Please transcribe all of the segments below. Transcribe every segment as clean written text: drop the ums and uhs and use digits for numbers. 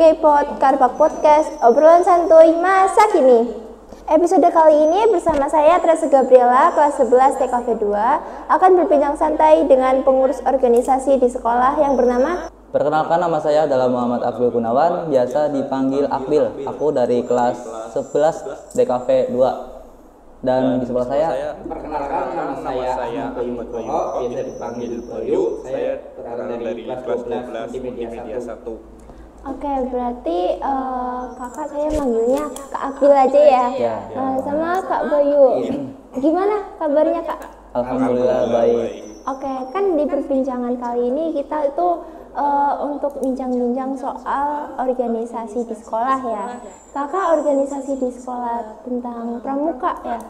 K-Pod Karpak Podcast, obrolan santuy masa kini. Episode kali ini bersama saya Teresa Gabriela, kelas 11 TKV 2, akan berbincang santai dengan pengurus organisasi di sekolah yang bernama... Perkenalkan, nama saya adalah Muhammad Akbil Gunawan, biasa dipanggil Akbil. Aku dari kelas 11 DKV 2. Dan di sebelah saya, perkenalkan, nama saya Bayu Nugroho, biasa dipanggil Bayu. Saya berasal dari kelas 12 Multimedia 1. Oke, berarti kakak saya manggilnya Kak Akbil aja ya? Ya. Sama Kak Bayu. Gimana kabarnya Kak? alhamdulillah baik. Oke, kan di perbincangan kali ini kita itu untuk bincang-bincang soal organisasi di sekolah ya. Kakak organisasi di sekolah tentang pramuka ya?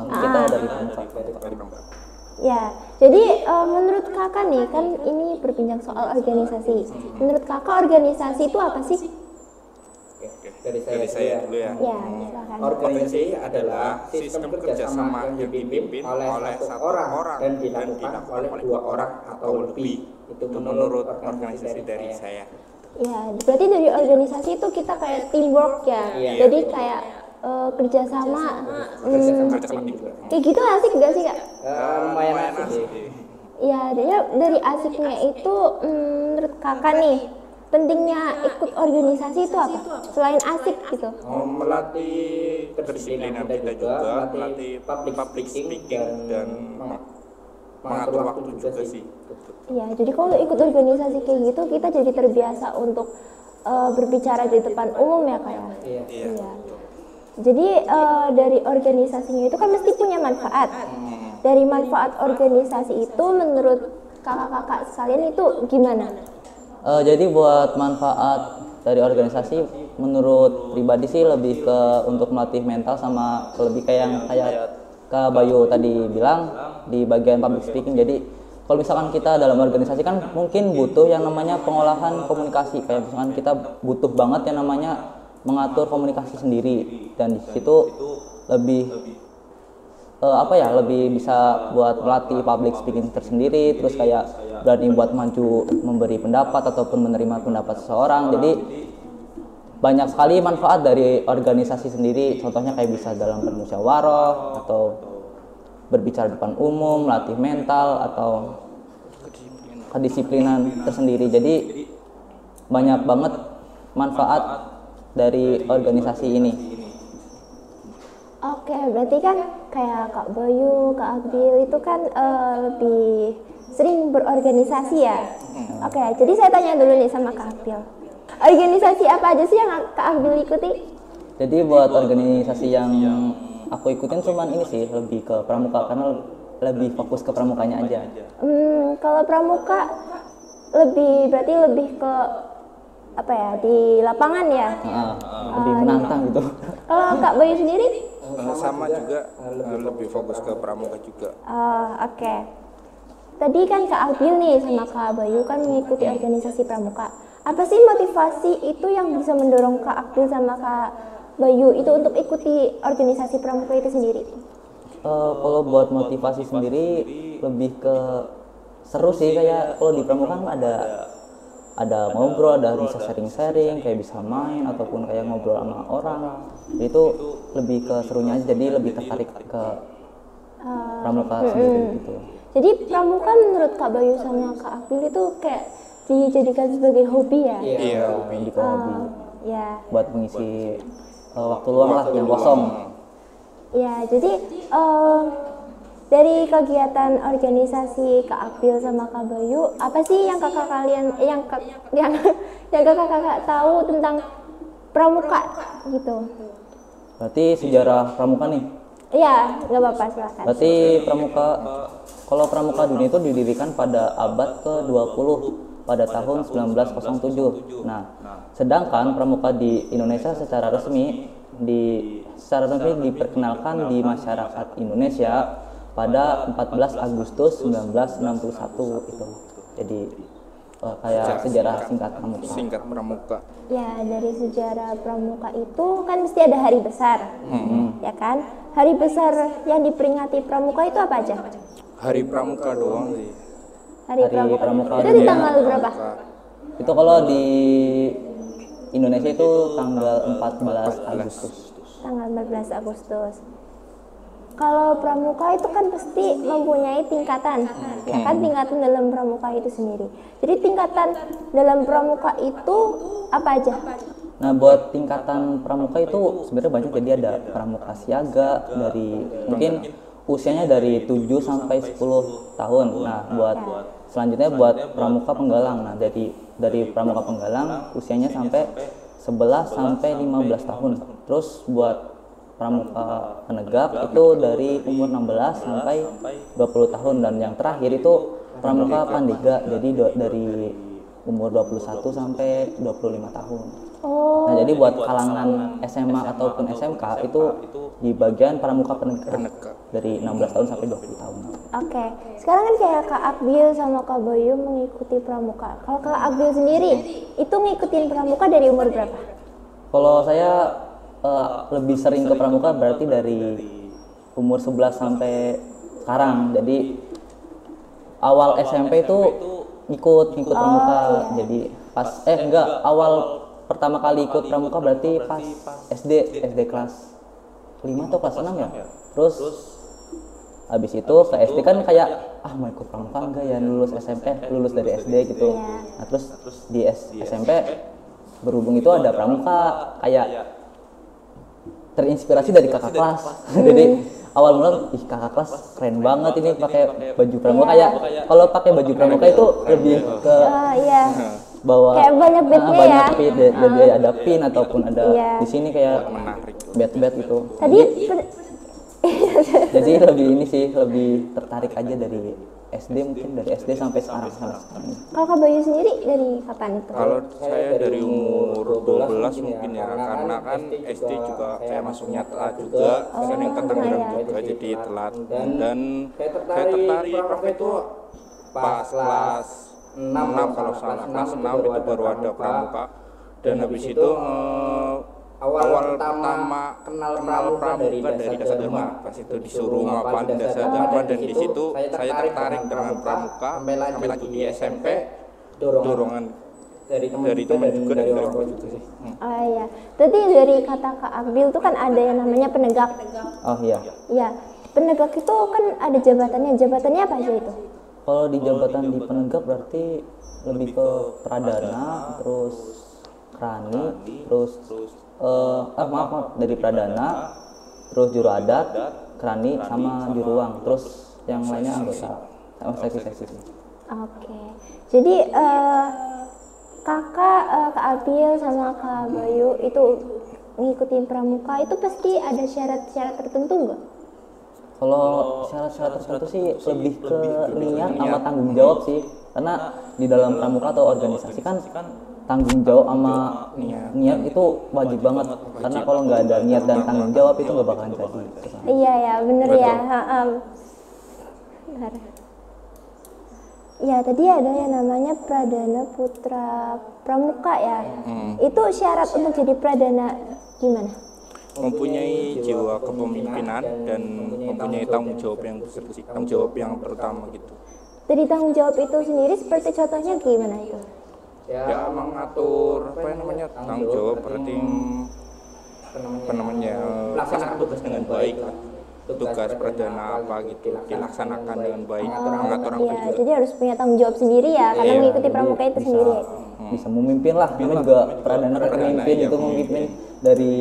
Kita dari pramuka. Ya, jadi menurut kakak nih, kan ini berbincang soal organisasi. Menurut kakak organisasi itu apa sih? Dari saya dulu ya. Ya, silakan. Organisasi adalah sistem kerjasama yang dipimpin oleh satu orang dan dilakukan oleh dua orang atau lebih. Itu menurut organisasi dari saya. Ya, berarti dari organisasi itu kita kayak teamwork ya. Iya. Jadi kayak kerjasama. Kerjasama juga. Kayak gitu asik gak sih kak? Lumayan asik. Ya, dari asiknya itu menurut kakak nih, pentingnya ikut organisasi itu apa? Selain asik gitu. Melatih kedisiplinan kita juga, melatih public speaking dan mengatur waktu juga sih. Iya, jadi kalau ikut organisasi kayak gitu kita jadi terbiasa untuk berbicara di depan umum ya kak ya. Iya. Jadi dari organisasinya itu kan mesti punya manfaat. Dari manfaat organisasi itu menurut kakak-kakak sekalian itu gimana? Jadi buat manfaat dari organisasi, menurut pribadi sih lebih ke untuk melatih mental sama lebih kayak Kak Bayu tadi bilang di bagian public speaking. Jadi kalau misalkan kita dalam organisasi kan mungkin butuh yang namanya pengolahan komunikasi, kayak misalkan kita butuh banget yang namanya mengatur komunikasi sendiri, dan di situ lebih lebih bisa buat melatih public speaking tersendiri, terus kayak berani buat maju memberi pendapat ataupun menerima pendapat seseorang. Jadi banyak sekali manfaat dari organisasi sendiri, contohnya kayak bisa dalam bermusyawarah atau berbicara depan umum, melatih mental atau kedisiplinan tersendiri. Jadi banyak banget manfaat dari organisasi ini. Oke, berarti kan kayak Kak Bayu, Kak Akbil itu kan lebih sering berorganisasi ya. Oke, jadi saya tanya dulu nih sama Kak Akbil. Organisasi apa aja sih yang Kak Akbil ikuti? Jadi buat organisasi yang aku ikutin cuman ini sih, lebih ke pramuka karena lebih fokus ke pramukanya aja. Kalau pramuka berarti lebih ke apa ya, di lapangan ya? Lebih menantang gitu. Kalau Kak Bayu sendiri? Sama juga, lebih fokus ke pramuka juga. Oke. Tadi kan Kak Akbil nih sama Kak Bayu kan mengikuti organisasi pramuka. Apa sih motivasi itu yang bisa mendorong Kak Akbil sama Kak Bayu itu untuk ikuti organisasi pramuka itu sendiri? Kalau buat motivasi sendiri lebih ke seru sih, kayak kalau di pramuka kan ada ngobrol, ada bisa sharing-sharing, kayak bisa main ataupun kayak ngobrol sama orang. Itu lebih ke serunya aja, jadi lebih tertarik ke pramuka sendiri gitu. Jadi pramuka menurut Kak Bayu sama Kak Akbil itu kayak dijadikan sebagai hobi ya? Iya, Lebih ke hobi. Ya. Buat mengisi waktu luang lah yang kosong. Ya, jadi dari kegiatan organisasi Kak Akbil sama Kak Bayu, apa sih yang kakak tahu tentang pramuka gitu? Berarti sejarah pramuka nih. Iya, nggak apa-apa, silakan. Berarti kalau pramuka dunia itu didirikan pada abad ke-20 pada tahun 1907. Nah, sedangkan pramuka di Indonesia secara resmi diperkenalkan di masyarakat Indonesia pada 14 Agustus 1961 itu. Jadi kayak sejarah singkat pramuka. Ya, dari sejarah pramuka itu kan mesti ada hari besar, ya kan? Hari besar yang diperingati pramuka itu apa aja? Hari pramuka doang sih. Hari pramuka. Pramuka Itu di tanggal berapa? Itu kalau di Indonesia itu tanggal 14 Agustus. Tanggal 14 Agustus. Kalau pramuka itu kan pasti mempunyai tingkatan, ya kan, tingkatan dalam pramuka itu sendiri. Jadi tingkatan dalam pramuka itu apa aja? Nah, buat tingkatan pramuka itu sebenarnya banyak. Jadi ada pramuka siaga dari mungkin usianya dari 7 sampai 10 tahun. Nah, buat selanjutnya buat pramuka penggalang. Nah, dari pramuka penggalang usianya sampai 11 sampai 15 tahun. Terus buat pramuka penegak itu dari umur 16 sampai 20 tahun, dan yang terakhir itu pramuka pandega, jadi dari umur 21 sampai 25 tahun. Nah, jadi buat kalangan SMA ataupun SMK itu di bagian pramuka penegak dari 16 tahun sampai 20 tahun. Oke, sekarang kan kayak Kak Akbil sama Kak Bayu mengikuti pramuka. Kalau Kak Akbil sendiri itu ngikutin pramuka dari umur berapa? Kalau saya lebih sering ke pramuka berarti dari umur 11 sampai sekarang. Jadi awal SMP itu ikut pramuka. Jadi pas awal pertama kali ikut pramuka berarti pas SD kelas 5 atau kelas 6 ya. Terus habis itu ke SD kan kayak mau ikut pramuka enggak ya, lulus SMP, lulus dari SD gitu. Nah, terus di SMP berhubung itu ada pramuka, kayak terinspirasi dari kakak kelas. Jadi awal mula kakak kelas keren banget ini pakai baju pramuka. Kayak kalau pakai baju pramuka itu lebih ke bawa kayak banyak bednya ya. Pin, jadi ada pin ataupun ada di sini kayak bed itu. Tadi jadi lebih tertarik aja dari SD, mungkin dari SD sampai sekarang. Kalau Kak Bayu sendiri dari kapan itu? Kalau saya dari umur 12 mungkin ya, karena kan SD juga saya masuknya telat juga, kan yang Tangerang juga jadi telat. Dan saya tertarik pramuka itu pas kelas 6 kalau salah, kelas 6 itu baru ada pramuka. Dan habis itu awal pertama kenal pramuka dari dasar dharma, pas itu disuruh ngapalin dasar dharma, dan di situ saya tertarik dengan pramuka. Sampai lagi di SMP dorongan dari teman juga dan dari orang juga sih. Oh iya, tadi dari kata Kak Akbil itu kan ada yang namanya penegak. Oh iya. Iya, penegak itu kan ada jabatannya. Jabatannya apa aja itu? Kalau di jabatan di penegak berarti lebih ke pradana, terus krani, terus maaf dari pradana, terus juru adat, krani, sama juru ruang, terus yang lainnya anggota sama seksi-seksi. Oke, jadi Kak Abil sama Kak Bayu itu ngikutin pramuka itu pasti ada syarat-syarat tertentu nggak? Kalau syarat-syarat tertentu sih lebih ke niat sama tanggung jawab sih, karena di dalam pramuka atau organisasi kan tanggung jawab sama niat itu wajib banget, karena kalau nggak ada niat dan tanggung jawab itu nggak bakalan jadi. Iya ya, bener ya. Benar. Ya, tadi ada yang namanya Pradana Putra Pramuka ya. Itu syarat untuk jadi Pradana gimana? Mempunyai jiwa kepemimpinan dan mempunyai tanggung jawab yang besar, tanggung jawab yang pertama gitu. Dari tanggung jawab itu sendiri seperti contohnya gimana itu? Ya mengatur tanggung jawab, berarti melaksanakan tugas dengan baik lah. Tugas pradana apa gitu dilaksanakan dengan baik, mengatur iya, juga. Jadi harus punya tanggung jawab sendiri ya, karena mengikuti pramuka itu sendiri. Bisa memimpin lah, namanya juga pradana kan pemimpin itu, memimpin dari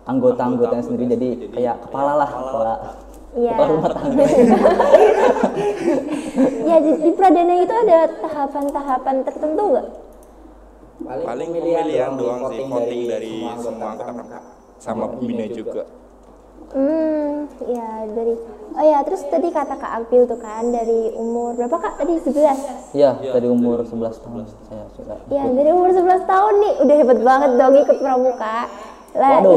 anggota-anggotanya sendiri, jadi kayak kepala rumah tangga. Ya, di pradana itu ada tahapan-tahapan tertentu nggak? Paling pemilihan doang sih, voting dari semua anggota pramuka sama pembina juga. Ya terus tadi kata Kak Akbil tuh kan dari umur berapa Kak? Tadi 11? Iya, dari umur 11 tahun saya sudah. Ya, dari umur 11 tahun nih, udah hebat banget dong ikut pramuka. Lah, itu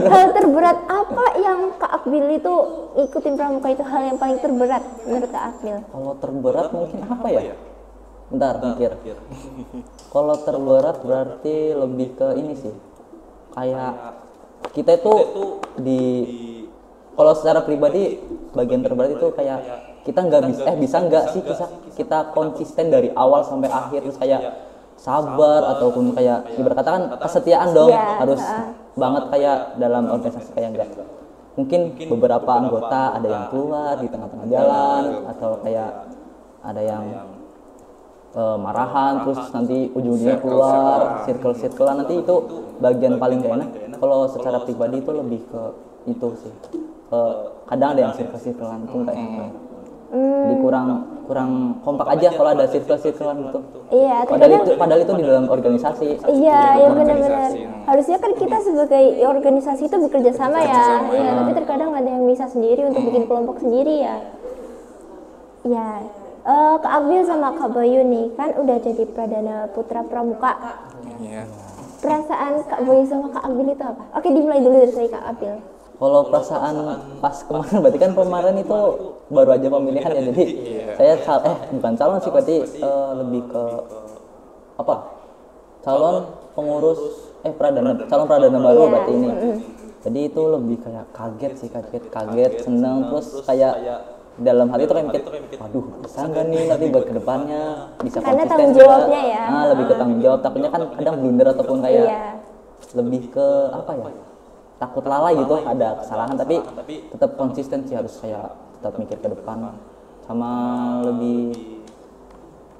hal terberat apa yang Kak Akbil itu ikutin pramuka, itu hal yang paling terberat menurut Kak Akbil? Kalau terberat mungkin apa ya? Bentar, mikir. Kalau terberat berarti lebih ke ini sih. Kayak kita itu kalau secara pribadi bagian terberat itu kayak kita nggak bisa nggak sih kita konsisten dari awal sampai akhir, terus kayak sabar ataupun kayak ibarat kata kan kesetiaan dong, harus banget kayak dalam organisasi kayak enggak mungkin beberapa anggota ada yang keluar di tengah-tengah jalan atau kayak ada yang marahan terus nanti ujungnya keluar circle-circlean, nanti itu bagian paling gak enak. Kalau secara pribadi itu lebih ke itu sih, kadang ada yang circle-circlean itu kayak jadi kurang kompak aja kalau ada circle-circlean gitu. Iya, padahal itu di dalam organisasi. Iya, ya benar-benar. Harusnya kan kita sebagai organisasi itu bekerja sama ya. Iya, tapi terkadang ada yang bisa sendiri untuk bikin kelompok sendiri ya. Iya. Kak Abil sama Kak Bayu nih kan udah jadi Pradana Putra Pramuka. Iya. Perasaan Kak Bayu sama Kak Abil itu apa? Oke, dimulai dulu dari saya Kak Abil. Kalau perasaan pas kemarin, berarti kan kemarin itu baru aja pemilihan ya, jadi saya bukan calon sih, berarti lebih ke apa? Calon pengurus calon pradana baru berarti ini. Jadi itu lebih kayak kaget, seneng, terus kayak dalam hati itu kayak mikir, waduh, bisa nggak nih nanti buat kedepannya bisa karena konsisten tanggung jawabnya ya. Lebih ke tanggung jawab, takutnya kan kadang blunder ataupun kayak lebih ke apa ya, takut lalai gitu, ada kesalahan tapi tetap konsisten sih, harus kayak tetap mikir ke depan, sama lebih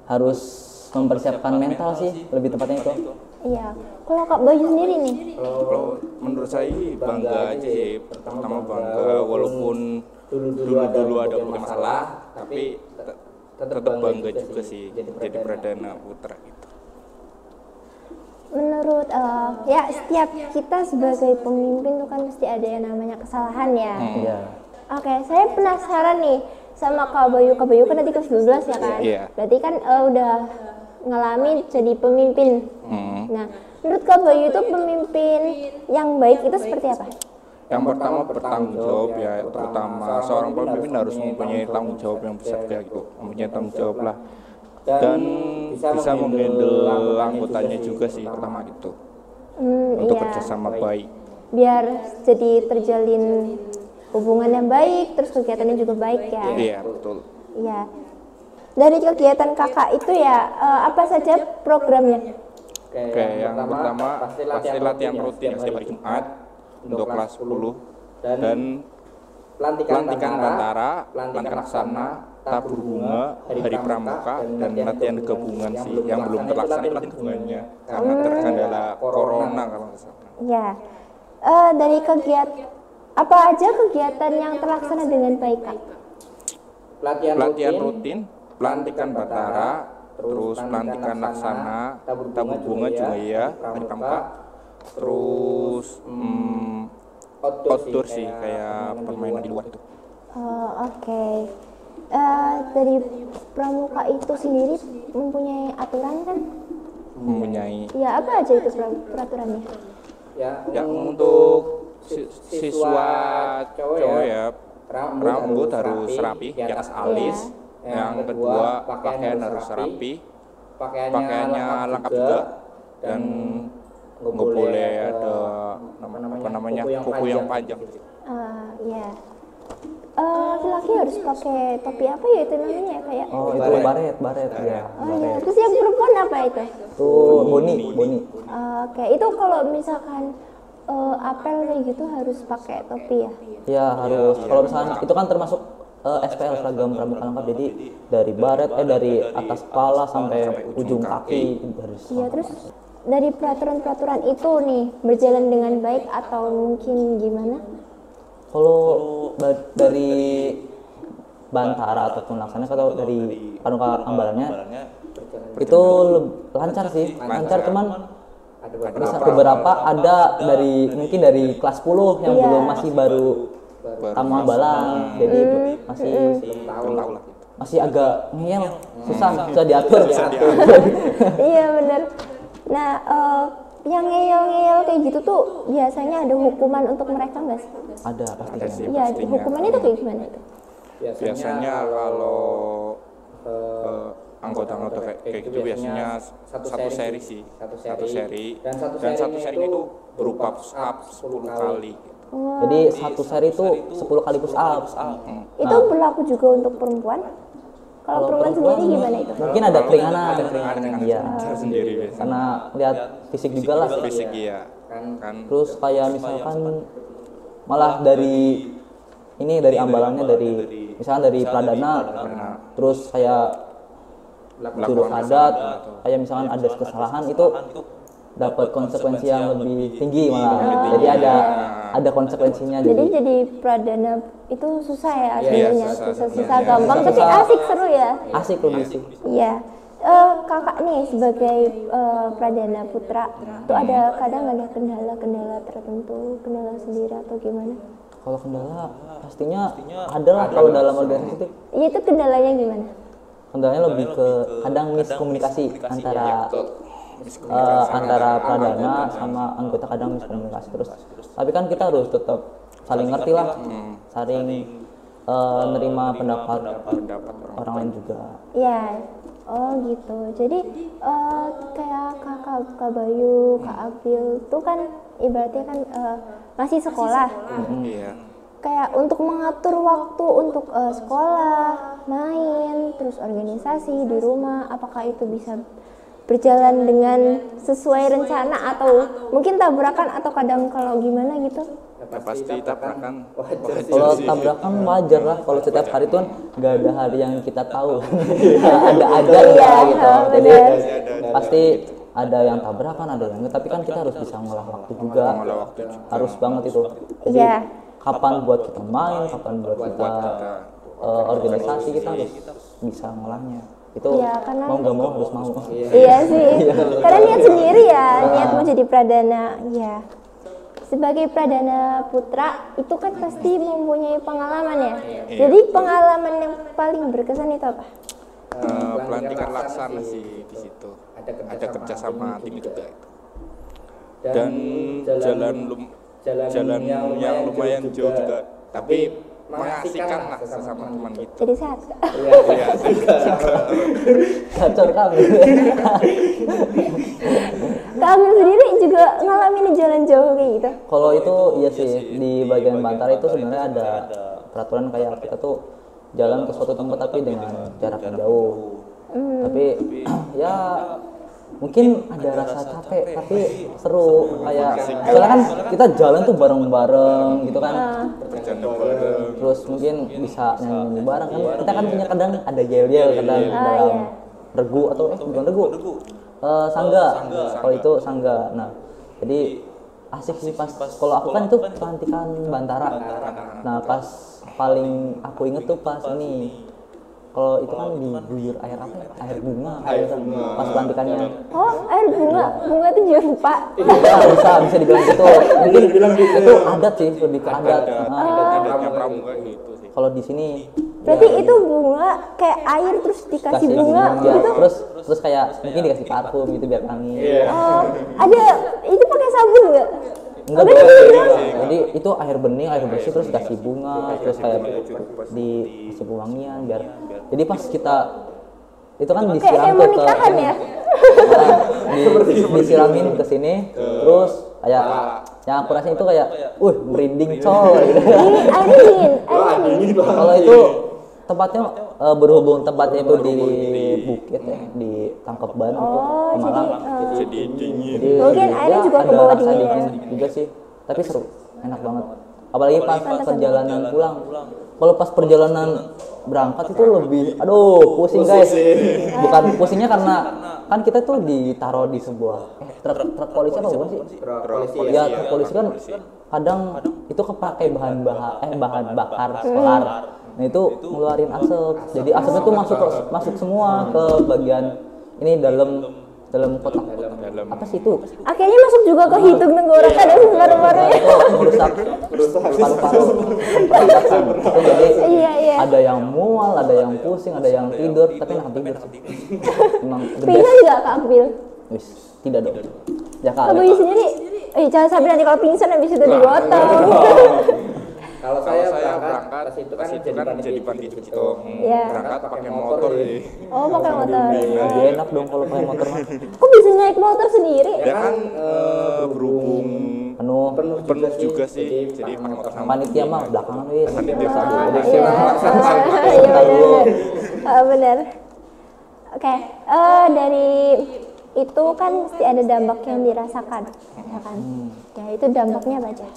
harus mempersiapkan mental sih, lebih tepatnya itu. Iya. Kalau Kak Bayu sendiri nih? Kalau menurut saya bangga aja sih, pertama bangga walaupun dulu ada masalah, tapi tetap bangga juga sih jadi Pradana Putra gitu. Menurut ya setiap kita sebagai pemimpin tuh kan mesti ada yang namanya kesalahan ya. Iya. Oke, saya penasaran nih sama Kak Bayu. Kak Bayu kan nanti kelas 12 ya kan? Iya. Berarti kan udah ngalamin jadi pemimpin. Nah, menurut Kak Bayu itu pemimpin yang baik itu seperti apa? Yang pertama bertanggung jawab ya, terutama seorang pemimpin harus mempunyai tanggung jawab yang besar kayak gitu, mempunyai tanggung jawab lah, dan bisa menghandle anggotanya juga sih, pertama itu untuk kerjasama baik. Biar jadi terjalin hubungan yang baik, terus kegiatannya juga baik ya. Iya betul. Iya. Dari kegiatan kakak itu ya apa saja programnya? Oke, yang pertama pasti latihan rutin setiap hari Jumat untuk kelas 10 dan pelantikan bantara, pelantikan laksana, tabur bunga, hari pramuka, dan latihan gabungan sih yang belum terlaksana latihan gabungannya karena terkendala corona kalau nggak salah. Ya. Dari kegiatan apa aja kegiatan yang terlaksana dengan baik Kak? Latihan rutin, pelantikan bantara, terus pelantikan laksana, tabur bunga juga ya, hari pramuka, terus outdoor sih kayak permainan di luar itu. Oke. Dari pramuka itu sendiri mempunyai aturan kan? Mempunyai. Ya, apa aja itu peraturannya? Ya untuk siswa cowok ya, rambut harus rapi di atas alis. Yang kedua pakaian harus rapi, pakaiannya lengkap juga, dan nggak boleh ada kuku yang panjang. Ya. Laki-laki harus pakai topi apa ya itu namanya kayak? Oh itu baret ya. Ya. Terus yang perempuan apa itu? Itu boni. Oke, itu kalau misalkan apel kayak gitu harus pakai topi ya? Ya harus. Kalau misalnya itu kan termasuk SPL, seragam pramuka lengkap, jadi dari baret dari atas kepala sampai ujung kaki harus. Iya, terus dari peraturan-peraturan itu nih berjalan dengan baik atau mungkin gimana? Kalau dari bantara ataupun laksana atau dari pramuka ambalannya itu lancar sih, lancar, cuman beberapa ada dari mungkin dari kelas 10 yang belum, masih baru tamu ambalan, jadi masih agak ngeyel, susah diatur. Iya benar. Nah, yang ngeyel-ngeyel kayak gitu tuh biasanya ada hukuman untuk mereka nggak sih? Ada pasti. Iya, hukumannya tuh kayak gimana itu? Biasanya kalau anggota-anggota kayak gitu biasanya satu seri sih, satu seri, dan satu seri itu berupa push up 10 kali. Jadi satu seri itu 10 kali push up. Itu berlaku juga untuk perempuan? Kalau perempuan sendiri gimana itu? Mungkin ada keringanan. Iya. Sendiri biasanya. Karena lihat fisik juga lah. Fisik iya. Kan Terus kayak misalkan malah dari ambalannya dari misalkan dari pradana, terus kayak jurus adat, kayak misalkan ada kesalahan itu dapat konsekuensi yang lebih tinggi malah. Jadi ada konsekuensinya. Jadi pradana itu susah ya sebenarnya, susah gampang tapi Susah. asik seru ya. Asik lebih sih. Iya. Kakak nih sebagai pradana putra tuh ada kadang ada kendala tertentu, kendala sendiri atau gimana? Kalau kendala pastinya ada lah kalau dalam organisasi itu. Iya, itu kendalanya gimana? Kendalanya lebih ke kadang miskomunikasi antara pradana sama anggota, kadang miskomunikasi terus. Tapi kan kita harus tetap saling ngerti lah, saling nerima pendapat orang lain juga. Iya. Oh gitu. Jadi kayak Kak Bayu, Kak Abil tuh kan ibaratnya kan masih sekolah. iya. Kayak untuk mengatur waktu untuk sekolah, main, terus organisasi di rumah, apakah itu bisa berjalan dengan sesuai rencana atau mungkin tabrakan atau kadang kalau gimana gitu? Ya, pasti tabrakan. Kalau tabrakan wajar lah, kalau setiap hari tuh nggak ada hari yang kita tahu. Ada aja lah gitu. Jadi pasti ada yang tabrakan, ada yang enggak, tapi kan kita harus bisa ngolah waktu juga. Harus banget itu. Jadi kapan buat kita main, kapan buat kita organisasi, kita harus bisa ngolahnya. Itu karena mau nggak mau harus mau. Iya sih. Karena niat sendiri ya, niat mau jadi pradana. Iya. Sebagai pradana putra itu kan pasti mempunyai pengalaman ya. Jadi pengalaman yang paling berkesan itu apa? Pelantikan laksana sih di situ. Ada kerjasama tim juga itu. Dan jalan yang lumayan jauh juga. Tapi mengasihkan lah sesama teman gitu. Jadi sehat Kak? Iya, Gacor kami. Kak Amil sendiri juga ngalamin jalan jauh kayak gitu? Kalau itu iya sih, di bagian Bantara itu sebenarnya ada peraturan kayak kita tuh jalan ke suatu tempat tapi dengan jarak yang jauh. Tapi ya mungkin ada rasa capek tapi seru, kayak soalnya kan kita jalan tuh bareng-bareng gitu kan. Terus mungkin bisa nyanyi bareng kan. Kita kan punya kadang ada yel-yel kadang dalam regu atau bukan regu. Sangga. Kalau itu sangga. Nah, jadi asik sih pas kalau aku kan itu pelantikan Bantara. Nah, pas paling aku inget tuh pas ini. Kalau itu kan diguyur air apa ya? Air bunga. Pas pelantikannya. Oh, air bunga. Bunga itu juga lupa. Bisa dibilang gitu. Mungkin itu adat sih, lebih ke adat. adatnya pramuka gitu sih. Kalau di sini Berarti itu bunga kayak air terus dikasih bunga ya, gitu? terus kayak mungkin dikasih parfum gitu biar wangi. Oh, ada itu pakai sabun nggak? Enggak, Ada gitu. jadi itu air bening, air bersih, terus dikasih bunga, terus kayak dikasih pewangian biar. Jadi pas kita itu kan disiram Kayak tuh mau nikahan ya? disiramin ke sini, terus kayak yang aku rasain itu kayak, merinding coy. Airnya dingin. Kalau itu tempatnya berhubung tempatnya itu di bukit ya, di Tangkeban itu Pemalang. Jadi dingin. Jadi Mungkin airnya juga ada ke bawah rasa dingin ya. juga sih, tapi seru, enak banget. Apalagi pas perjalanan pulang. Kalau pas perjalanan berangkat itu lebih, pusing guys. Bukan pusingnya karena kan kita tuh ditaruh di sebuah truk polisi apa bukan sih? Ya truk polisi kan kadang itu kepake bahan bakar solar. Nah itu ngeluarin asap. Jadi asapnya tuh masuk semua ke bagian ini dalam kotak. Apa sih itu? Akhirnya masuk juga ke hidung tenggorokan dan paru-parunya. Itu merusak paru-paru. Jadi Iya. ada yang mual, ada yang pusing, ada yang tidur, tapi enak tidur sih. Emang the Pingsan best. nggak Kak Akbil? Wis, tidak dong. Ya Kak kali. Bayu sendiri, jangan sampai nanti kalau pingsan habis itu digotong. Kalau saya berangkat pas itu kan jadi panitia gitu. Iya. Berangkat pakai motor sih. Oh, pakai motor. Lebih enak dong kalau pakai motor mah. Kok bisa naik motor sendiri? Ya kan berhubung Penuh juga sih. Jadi pakai motor sama. panitia mah belakangan wis. Panitia sama. Jadi Iya. siapa? Iya, benar. Benar. Oke, dari itu kan pasti ada dampak yang dirasakan, ya kan? Ya itu dampaknya apa aja?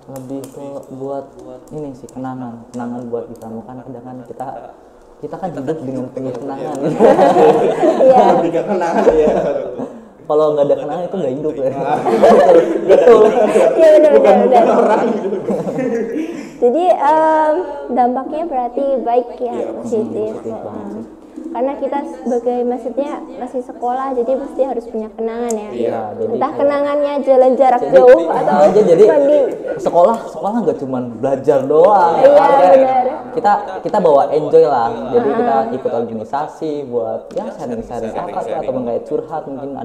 Lebih ke buat ini sih kenangan buat di pramuka. Sedangkan kita kan hidup dengan penuh kenangan. Iya. Lebih ke kenangan ya. Kalau nggak ada kenangan itu nggak hidup ya. Betul. Iya benar. Jadi dampaknya berarti baik ya, positif. Karena kita sebagai maksudnya masih sekolah, jadi pasti harus punya kenangan ya. Iya, Entah kenangannya jalan jarak jauh atau jadi mandi. sekolah nggak cuma belajar doang. Iya benar. Kita bawa enjoy lah. Jadi kita ikut organisasi buat ya sharing apa tuh, atau kayak curhat, mungkin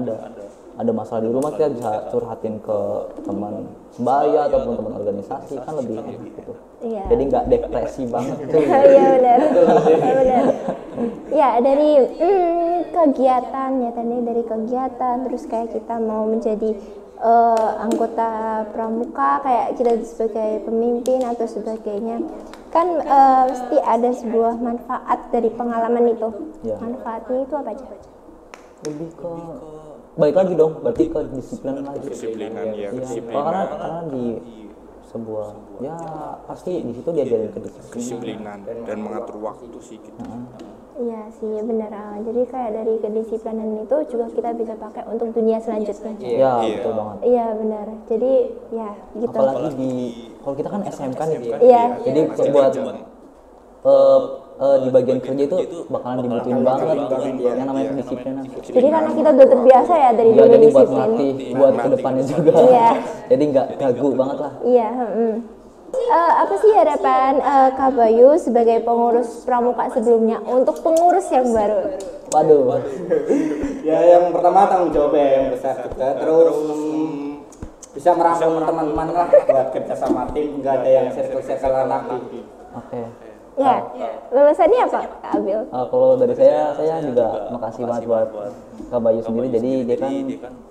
ada masalah di rumah kita bisa curhatin ke teman sebaya ataupun teman organisasi, kan lebih enak gitu. Iya. Jadi nggak depresi banget tuh. Iya benar. Benar. Ya dari kegiatan ya tadi, dari kegiatan terus kayak kita mau menjadi anggota pramuka, kayak kita sebagai pemimpin atau sebagainya, kan mesti ada sebuah manfaat dari pengalaman itu. Ya. Manfaatnya itu apa aja? Lebih ke balik lagi dong, berarti ke disiplin lagi. Disiplinan ya, Iya, disiplinan. karena di sebuah ya pasti di situ diajarin kedisiplinan. Disiplinan dan mengatur waktu sih gitu. Iya sih benar. Jadi kayak dari kedisiplinan itu juga kita bisa pakai untuk dunia selanjutnya. Ya, betul banget. Iya benar. Jadi ya gitu. Apalagi kalau kita kan SMK nih, Iya. jadi buat di bagian kerja itu bakalan dibutuhin banget yang namanya kedisiplinan. Jadi karena kita udah terbiasa ya dari Ya, dulu jadi buat disiplin. melatih buat kedepannya juga. Iya. Jadi nggak gagu banget lah. Iya. Apa sih harapan Kak Bayu sebagai pengurus pramuka sebelumnya untuk pengurus yang baru? Waduh. Ya yang pertama tanggung jawabnya yang besar juga, terus bisa merangkul teman-teman lah buat kerja sama tim, nggak ada yang circle-circlean lagi. Oke. Ya, lulusannya apa Kak Abil? Kalau dari saya juga makasih banget buat Kak Bayu sendiri. Jadi dia kan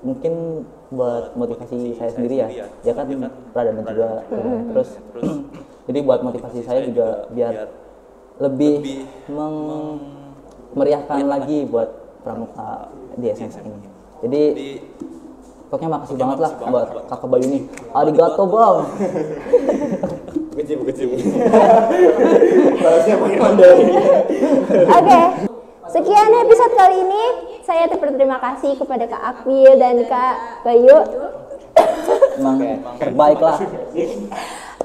mungkin buat motivasi saya sendiri ya. Dia kan pradana juga. Terus jadi buat motivasi saya juga biar lebih meriahkan lagi buat pramuka di SMK ini. Jadi pokoknya makasih banget lah buat Kakak Bayu nih. Arigato bang. Begitu. Bahasnya pakai Mandarin. Oke. Sekian episode kali ini. Saya berterima kasih kepada Kak Akbil dan Kak Bayu. Emang terbaik lah.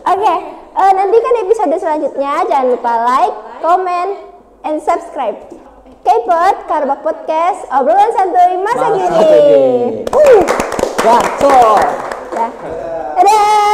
Oke, nantikan episode selanjutnya. Jangan lupa like, comment, and subscribe. K-Pod, Karbak Podcast, obrolan santuy masa kini. Gacor. Ya. Dadah.